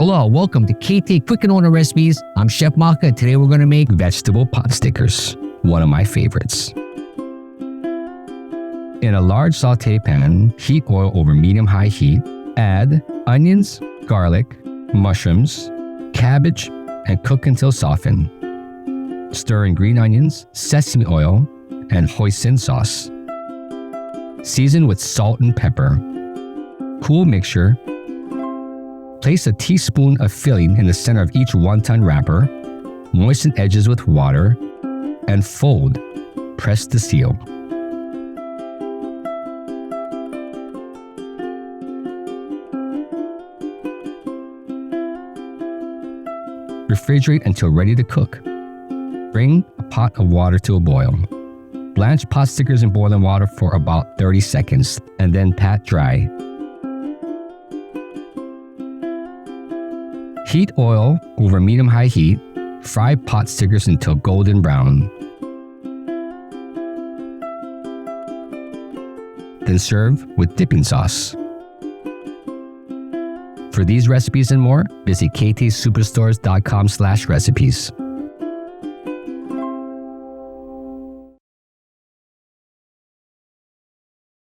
Hello, welcome to KTA Quick and Order Recipes. I'm Chef Maka, and today we're going to make vegetable potstickers, one of my favorites. In a large sauté pan, heat oil over medium-high heat. Add onions, garlic, mushrooms, cabbage, and cook until softened. Stir in green onions, sesame oil, and hoisin sauce. Season with salt and pepper. Cool mixture. Place a teaspoon of filling in the center of each wonton wrapper. Moisten edges with water and fold. Press to seal. Refrigerate until ready to cook. Bring a pot of water to a boil. Blanch potstickers in boiling water for about 30 seconds and then pat dry. Heat oil over medium-high heat. Fry potstickers until golden brown. Then serve with dipping sauce. For these recipes and more, visit ktsuperstores.com/recipes.